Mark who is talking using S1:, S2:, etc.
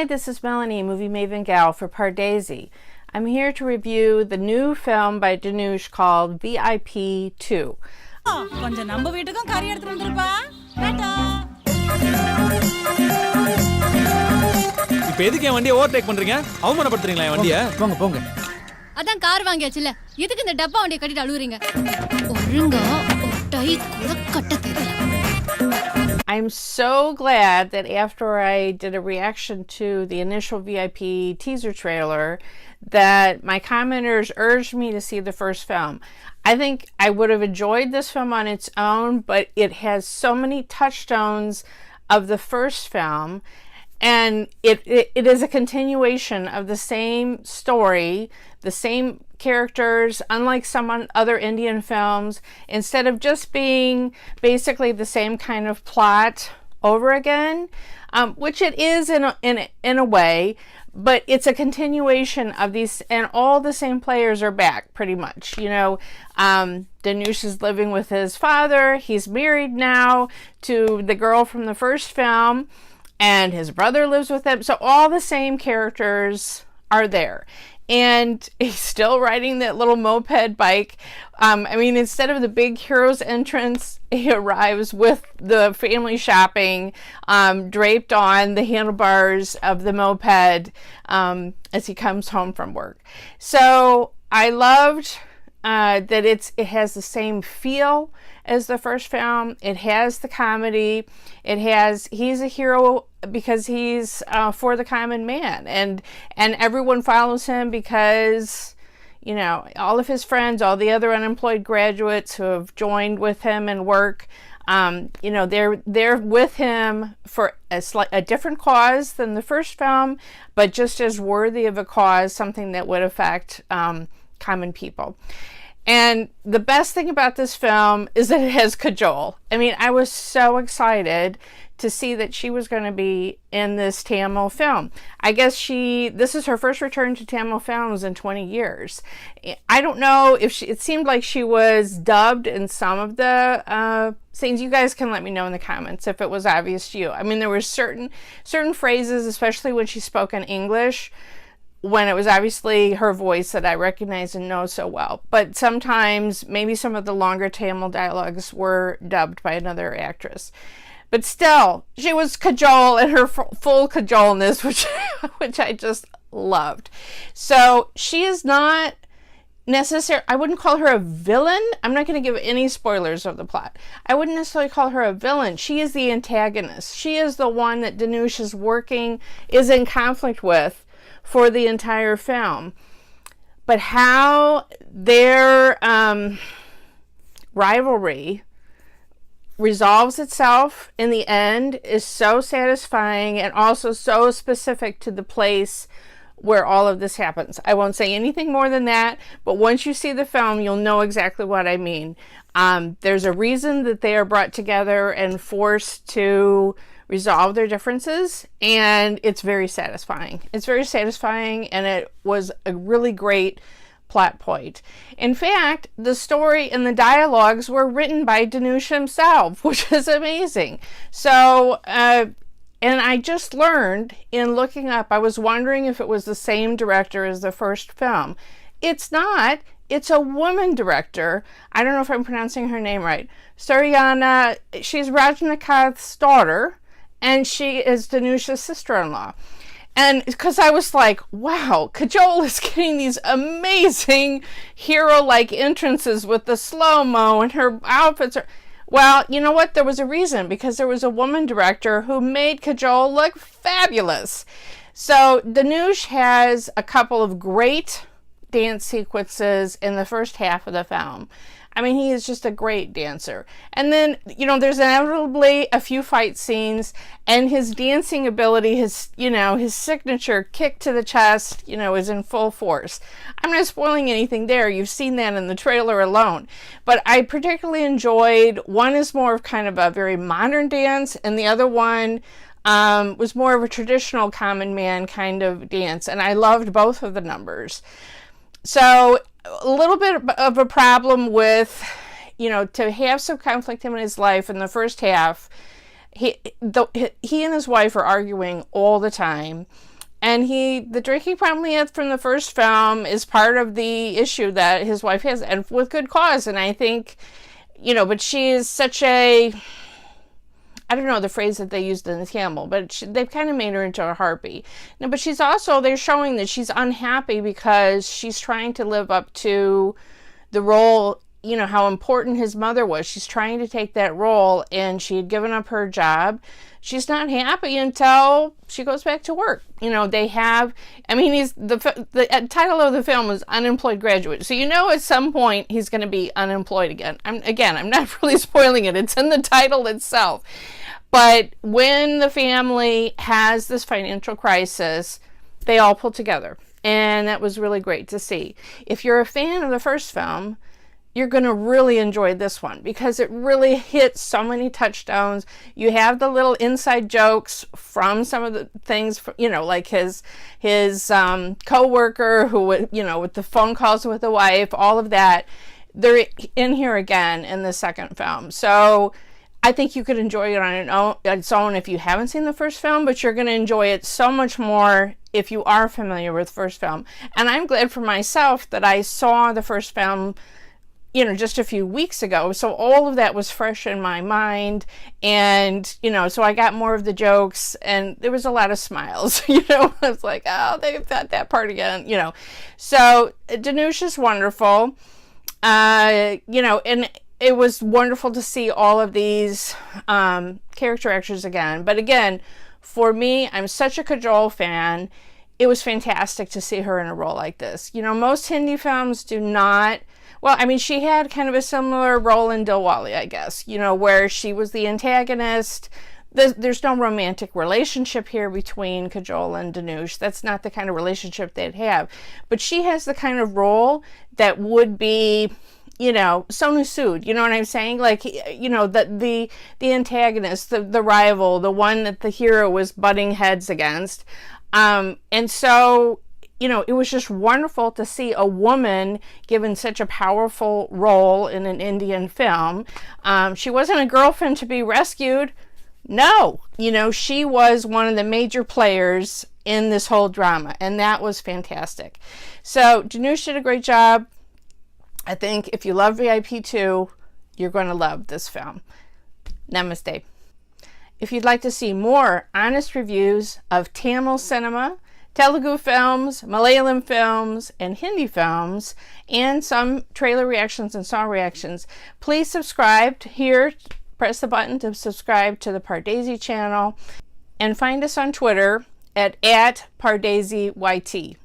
S1: Hi, this is Melanie, MovieMavenGal for Pardesi. I'm here to review the new film by Dhanush called VIP 2.
S2: கொஞ்சம் நம்ம வீட்டுக்கும் கறி எடுத்து வந்துருப்பா. டாடா.
S3: இப்போ எதுக்கு என் வண்டியை ஓவர்டேக் பண்றீங்க? அவமானப்படுத்துறீங்களா என் வண்டியை?
S4: போங்க போங்க.
S5: அதான் கார் வாங்கியாச்சுல. எதுக்கு இந்த டப்பா வண்டியை கட்டிட்டு அழுவுறீங்க? ஒழுங்கா ஒரு டை கூட கட்ட தெரியல.
S1: I'm so glad that after I did a reaction to the initial VIP teaser trailer that my commenters urged me to see the first film. I think I would have enjoyed this film on its own, but it has so many touchstones of the first film, and it is a continuation of the same story, the same characters, unlike some other Indian films. Instead of just being basically the same kind of plot over again, which it is in a way, but it's a continuation of these, and all the same players are back pretty much. You know, Dhanush is living with his father. He's married now to the girl from the first film, and his brother lives with him. So all the same characters are there. And he's still riding that little moped bike. I mean, instead of the big hero's entrance, he arrives with the family shopping draped on the handlebars of the moped as he comes home from work. So I loved that it has the same feel as the first film. It has the comedy. He's a hero because he's for the common man, and everyone follows him because, you know, all of his friends, all the other unemployed graduates who have joined with him in work, you know, they're with him for a different cause than the first film, but just as worthy of a cause, something that would affect common people. And the best thing about this film is that it has Kajol. I mean, I was so excited to see that she was going to be in this Tamil film. I guess this is her first return to Tamil films in 20 years. I don't know if it seemed like she was dubbed in some of the scenes. You guys can let me know in the comments if it was obvious to you. I mean, there were certain phrases, especially when she spoke in English, when it was obviously her voice that I recognize and know so well. But sometimes maybe some of the longer Tamil dialogues were dubbed by another actress. But still, she was Kajol in her full Kajolness, which I just loved. So she is not necessarily, I wouldn't call her a villain. I'm not going to give any spoilers of the plot. I wouldn't necessarily call her a villain. She is the antagonist. She is the one that Dhanush is in conflict with for the entire film. But how their rivalry resolves itself in the end is so satisfying, and also so specific to the place where all of this happens. I won't say anything more than that, but once you see the film, you'll know exactly what I mean. There's a reason that they are brought together and forced to resolve their differences, and it's very satisfying. It's very satisfying, and it was a really great plot point. In fact, the story and the dialogues were written by Dhanush himself, which is amazing. So, and I just learned in looking up, I was wondering if it was the same director as the first film. It's not. It's a woman director. I don't know if I'm pronouncing her name right. Suryana, she's Rajnikath's daughter, and she is Dhanush's sister-in-law. And because I was like, wow, Kajol is getting these amazing hero-like entrances with the slow-mo, and her outfits are... Well, you know what? There was a reason, because there was a woman director who made Kajol look fabulous. So Dhanush has a couple of great dance sequences in the first half of the film. I mean, he is just a great dancer. And then, you know, there's inevitably a few fight scenes, and his dancing ability, his signature kick to the chest, you know, is in full force. I'm not spoiling anything there. You've seen that in the trailer alone. But I particularly enjoyed, one is more of kind of a very modern dance, and the other one was more of a traditional common man kind of dance. And I loved both of the numbers. So a little bit of a problem with, you know, to have some conflict in his life in the first half. He and his wife are arguing all the time. And the drinking problem he had from the first film is part of the issue that his wife has, and with good cause. And I think, but she is such a, I don't know the phrase that they used in the Campbell, but they've kind of made her into a harpy. No, but she's also, they're showing that she's unhappy because she's trying to live up to the role, how important his mother was. She's trying to take that role, and she had given up her job. She's not happy until she goes back to work. They have, the title of the film is Unemployed Graduate. So at some point he's going to be unemployed again. I'm not really spoiling it. It's in the title itself. But when the family has this financial crisis, they all pull together. And that was really great to see. If you're a fan of the first film, you're going to really enjoy this one because it really hits so many touchdowns. You have the little inside jokes from some of the things, like his co-worker who would, with the phone calls with the wife, all of that. They're in here again in the second film. So I think you could enjoy it on its own if you haven't seen the first film, but you're going to enjoy it so much more if you are familiar with the first film. And I'm glad for myself that I saw the first film just a few weeks ago. So all of that was fresh in my mind. And, so I got more of the jokes and there was a lot of smiles, I was like, oh, they've got that part again, So Dhanush is wonderful. And it was wonderful to see all of these character actors again. But again, for me, I'm such a Kajol fan. It was fantastic to see her in a role like this. Most Hindi films do not. Well, she had kind of a similar role in Dilwale, I guess, where she was the antagonist. There's no romantic relationship here between Kajol and Dhanush. That's not the kind of relationship they'd have. But she has the kind of role that would be, Sonu Sood, you know what I'm saying? Like, the antagonist, the rival, the one that the hero was butting heads against. And so, it was just wonderful to see a woman given such a powerful role in an Indian film. She wasn't a girlfriend to be rescued. No, she was one of the major players in this whole drama, and that was fantastic. So Dhanush did a great job. I think if you love VIP 2, you're going to love this film. Namaste. If you'd like to see more honest reviews of Tamil cinema, Telugu films, Malayalam films, and Hindi films, and some trailer reactions and song reactions, please subscribe here. Press the button to subscribe to the Pardesi channel, and find us on Twitter at PardesiYT.